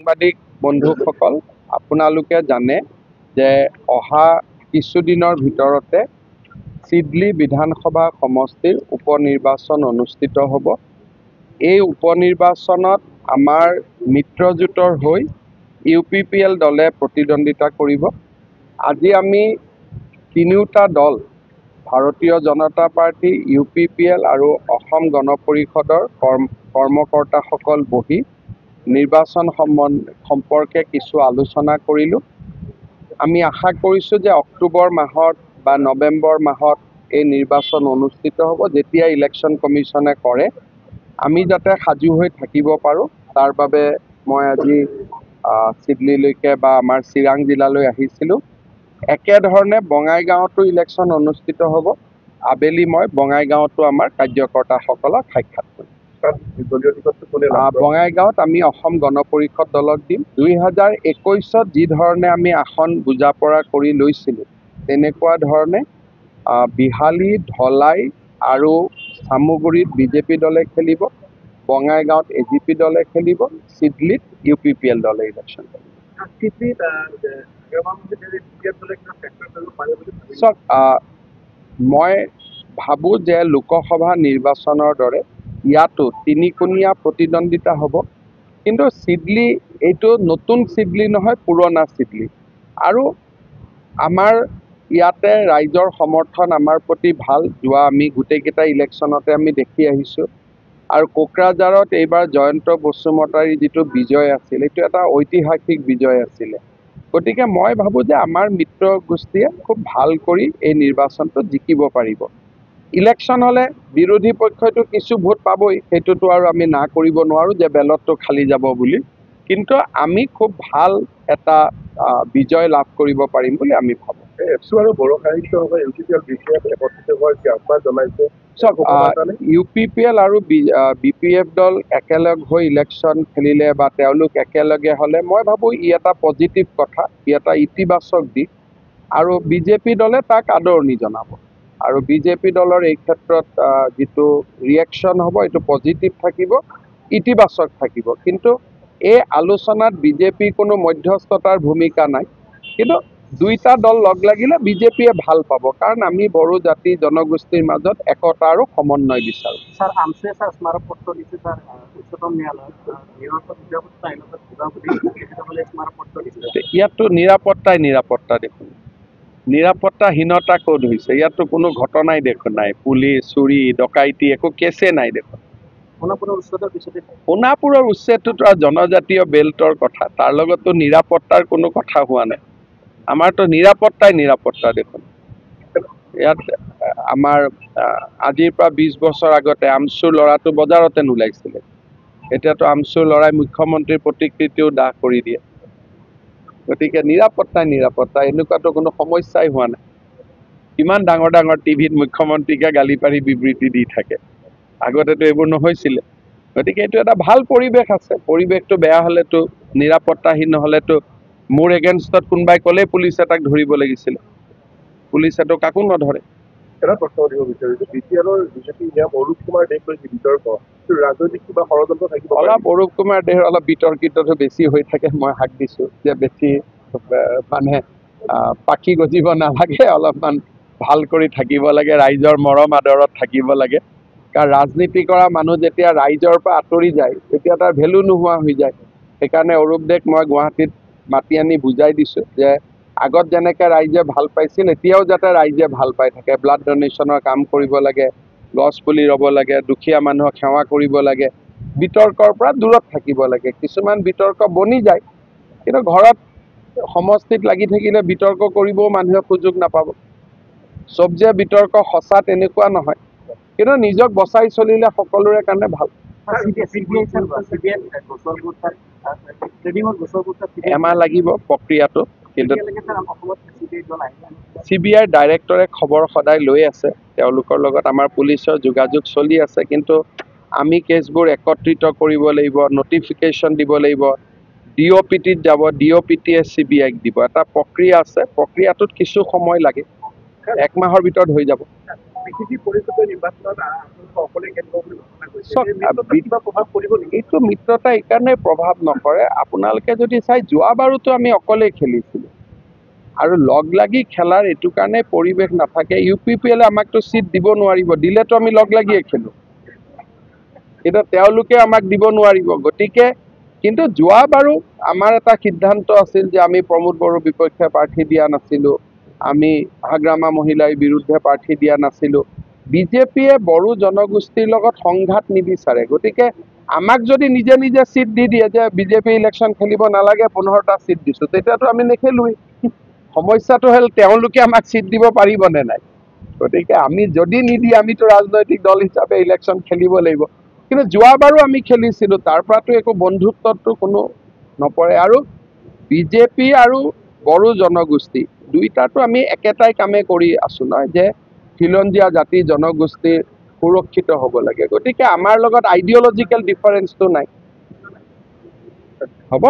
সাংবাদিক বন্ধুসকল, আপোনালোকে জানে যে অহা কিছুদিনৰ ভিতৰতে চিডলি বিধানসভা সমষ্টিৰ উপনিৰ্বাচন অনুষ্ঠিত হ'ব। এই উপনিৰ্বাচনত আমাৰ মিত্ৰজোঁটৰ হৈ UPPL দলে প্ৰতিদ্বন্দ্বিতা কৰিব। আজি আমি তিনিওটা দল ভাৰতীয় জনতা পাৰ্টি, UPPL আৰু অসম গণ পৰিষদৰ কৰ্মকৰ্তাসকল বহি নিৰ্বাচন সম্পৰ্কে কিছু আলোচনা কৰিলোঁ। আমি আশা কৰিছোঁ যে অক্টোবৰ মাহত বা নৱেম্বৰ মাহত এই নিৰ্বাচন অনুষ্ঠিত হ'ব। যেতিয়া ইলেকশ্যন কমিশ্যনে কৰে আমি যাতে সাজু হৈ থাকিব পাৰোঁ, তাৰ বাবে মই আজি চিডলিলৈকে বা আমাৰ চিৰাং জিলালৈ আহিছিলোঁ। একেধৰণে বঙাইগাঁৱতো ইলেকশ্যন অনুষ্ঠিত হ'ব। আবেলি মই বঙাইগাঁৱতো আমাৰ কাৰ্যকৰ্তাসকলক সাক্ষাৎ কৰিম। বঙাইগাঁৱত আমি অসম গণ পৰিষদ দলক দিম। 2021ত যি ধৰণে আমি আসন বুজা পৰা কৰি লৈছিলোঁ, তেনেকুৱা ধৰণে বিহালী, ধলাই আৰু চামুগুৰিত BJP দলে খেলিব, বঙাইগাঁৱত AGP দলে খেলিব, চিডলিত UPPL দলে ইলেকশ্যন কৰিব। মই ভাবোঁ যে লোকসভা নিৰ্বাচনৰ দৰে ইয়াতো তিনিকোণীয়া প্ৰতিদ্বন্দ্বিতা হ'ব। কিন্তু চিডলি এইটো নতুন চিডলি নহয়, পুৰণা চিডলি। আৰু আমাৰ ইয়াতে ৰাইজৰ সমৰ্থন আমাৰ প্ৰতি ভাল। যোৱা আমি গোটেইকেইটা ইলেকশ্যনতে আমি দেখি আহিছোঁ। আৰু কোকৰাঝাৰত এইবাৰ জয়ন্ত বসুমতাৰীৰ যিটো বিজয় আছিল, এইটো এটা ঐতিহাসিক বিজয় আছিলে। গতিকে মই ভাবোঁ যে আমাৰ মিত্ৰ গোষ্ঠীয়ে খুব ভাল কৰি এই নিৰ্বাচনটো জিকিব পাৰিব। ইলেকশ্যন হ'লে বিৰোধী পক্ষইতো কিছু ভোট পাবই, সেইটোতো আৰু আমি না কৰিব নোৱাৰোঁ যে বেলতটো খালি যাব বুলি। কিন্তু আমি খুব ভাল এটা বিজয় লাভ কৰিব পাৰিম বুলি আমি ভাবোঁ। UPPL আৰু BPF দল একেলগ হৈ ইলেকশ্যন খেলিলে বা তেওঁলোক একেলগে হ'লে মই ভাবোঁ ই এটা পজিটিভ কথা, ই এটা ইতিবাচক দিশ। আৰু BJP দলে তাক আদৰণি জনাব। আৰু BJP দলৰ এই ক্ষেত্ৰত যিটো ৰিয়েকশ্যন হ'ব, এইটো পজিটিভ থাকিব, ইতিবাচক থাকিব। কিন্তু এই আলোচনাত BJP কোনো মধ্যস্থতাৰ ভূমিকা নাই। কিন্তু দুইটা দল লগ লাগিলে BJPয়ে ভাল পাব, কাৰণ আমি বড়ো জাতি জনগোষ্ঠীৰ মাজত একতা আৰু সমন্বয় বিচাৰোঁ। স্যাৰ আমছে স্যাৰ স্মাৰক পত্ৰ দিছে স্যাৰ উচ্চতম ন্যায়ালয়ত স্মাৰক পত্ৰ দিছে। ইয়াততো নিৰাপত্তা দেখোন। নিৰাপত্তাহীনতা ক'ত হৈছে? ইয়াততো কোনো ঘটনাই দেখোন নাই। পুলিচ, চুৰি, ডকাইতি একো কেছে নাই দেখোন। সোণাপুৰৰ উচ্ছেদটোতো জনজাতীয় বেল্টৰ কথা, তাৰ লগততো নিৰাপত্তাৰ কোনো কথা হোৱা নাই। আমাৰতো নিৰাপত্তা দেখোন। ইয়াত আমাৰ আজিৰ পৰা 20 বছৰ আগতে আমচুৰ ল'ৰাটো বজাৰতে নোলাইছিলে। এতিয়াতো আমচুৰ ল'ৰাই মুখ্যমন্ত্ৰীৰ প্ৰতিকৃতিও দাহ কৰি দিয়ে। গতিকে নিৰাপত্তা এনেকুৱাতো কোনো সমস্যাই হোৱা নাই। কিমান ডাঙৰ টিভিত মুখ্যমন্ত্ৰীকে গালি পাৰি বিবৃতি দি থাকে। আগতেতো এইবোৰ নহৈছিলে। গতিকে এইটো এটা ভাল পৰিৱেশ আছে। পৰিৱেশটো বেয়া হ'লেতো, নিৰাপত্তাহীন নহ'লেতো মোৰ এগেইনষ্টত কোনোবাই ক'লেই পুলিচে তাক ধৰিব লাগিছিলে। পুলিচেতো কাকো নধৰে। এটা প্ৰশ্ন সুধিব বিচাৰিছোঁ, BPLৰ বিজেপি অৰূপ কুমাৰ দেৱ লৈছে বিতৰ্ক, ৰাজনৈতিক কিবা ষড়যন্ত্ৰ থাকিব? অৰূপ কুমাৰ দেৱ অলপ বিতৰ্কিতটো বেছি হৈ থাকে। মই হাক দিছোঁ যে বেছি মানে পাখি গজিব নালাগে, অলপমান ভাল কৰি থাকিব লাগে, ৰাইজৰ মৰম আদৰত থাকিব লাগে। কাৰণ ৰাজনীতি কৰা মানুহ যেতিয়া ৰাইজৰ পৰা আঁতৰি যায়, তেতিয়া তাৰ ভেলু নোহোৱা হৈ যায়। সেইকাৰণে অৰূপ দেৱক মই গুৱাহাটীত মাতি আনি বুজাই দিছোঁ যে আগত যেনেকৈ ৰাইজে ভাল পাইছিল, এতিয়াও যাতে ৰাইজে ভাল পাই থাকে। ব্লাড ডনেশ্যনৰ কাম কৰিব লাগে, গছ পুলি ৰুব লাগে, দুখীয়া মানুহক সেৱা কৰিব লাগে, বিতৰ্কৰ পৰা দূৰত থাকিব লাগে। কিছুমান বিতৰ্ক বনি যায়, কিন্তু ঘৰত সমষ্টিত লাগি থাকিলে বিতৰ্ক কৰিবও মানুহে সুযোগ নাপাব। চব যে বিতৰ্ক সঁচা তেনেকুৱা নহয়, কিন্তু নিজক বচাই চলিলে সকলোৰে কাৰণে ভাল। এমাহ লাগিব প্ৰক্ৰিয়াটো, কিন্তু CBI ডাইৰেক্টৰে খবৰ সদায় লৈ আছে। তেওঁলোকৰ লগত আমাৰ পুলিচৰ যোগাযোগ চলি আছে। কিন্তু আমি কেছবোৰ একত্ৰিত কৰিব লাগিব, নটিফিকেশ্যন দিব লাগিব, DOPTত যাব, DOPTয়ে CBIক দিব। এটা প্ৰক্ৰিয়া আছে, প্ৰক্ৰিয়াটোত কিছু সময় লাগে। 1 মাহৰ ভিতৰত হৈ যাব। বিজেপি পৰিষদীয় নিৰ্বাচনত আপোনালোকে অকলে কেন্দ্ৰ বুলি ঘোষণা কৰিছে চাওক, এই মিত্ৰতাত কিবা প্ৰভাৱ পৰিব নেকি? এইটো মিত্ৰতা এইকাৰণে প্ৰভাৱ নকৰে, আপোনালোকে যদি চাই যোৱাবাৰুতো আমি অকলেই খেলিছিলোঁ আৰু লগ লাগি খেলাৰ এইটো কাৰণে পৰিৱেশ নাথাকে। UPPL আমাকতো চিট দিব নোৱাৰিব, দিলেতো আমি লগ লাগিয়ে খেলোঁ, এতিয়া তেওঁলোকে আমাক দিব নোৱাৰিব। গতিকে কিন্তু যোৱাবাৰো আমাৰ এটা সিদ্ধান্ত আছিল যে আমি প্ৰমোদ বড়োৰ বিপক্ষে প্ৰাৰ্থী দিয়া নাছিলোঁ, আমি হাগ্ৰামা মহিলাৰ বিৰুদ্ধে প্ৰাৰ্থী দিয়া নাছিলোঁ। বিজেপিয়ে বড়ো জনগোষ্ঠীৰ লগত সংঘাত নিবিচাৰে, গতিকে আমাক যদি নিজে নিজে চিট দি দিয়ে যে বিজেপি ইলেকশ্যন খেলিব নালাগে, 15টা চিট দিছোঁ, তেতিয়াতো আমি নেখেলোৱেই। সমস্যাটো হ'ল তেওঁলোকে আমাক চিট দিব পাৰিবনে নাই। গতিকে আমি যদি নিদিয়ে আমিতো ৰাজনৈতিক দল হিচাপে ইলেকশ্যন খেলিব লাগিব। কিন্তু যোৱাবাৰো আমি খেলিছিলোঁ, তাৰ পৰাতো একো বন্ধুত্বতো কোনো নপৰে। আৰু বিজেপি আৰু বড়ো জনগোষ্ঠী দুইটাতো আমি একেটাই কামে কৰি আছোঁ নহয়, যে খিলঞ্জীয়া জাতি জনগোষ্ঠীৰ সুৰক্ষিত হ'ব লাগে। গতিকে আমাৰ লগত আইডিঅলজিকেল ডিফাৰেঞ্চটো নাই। হ'ব।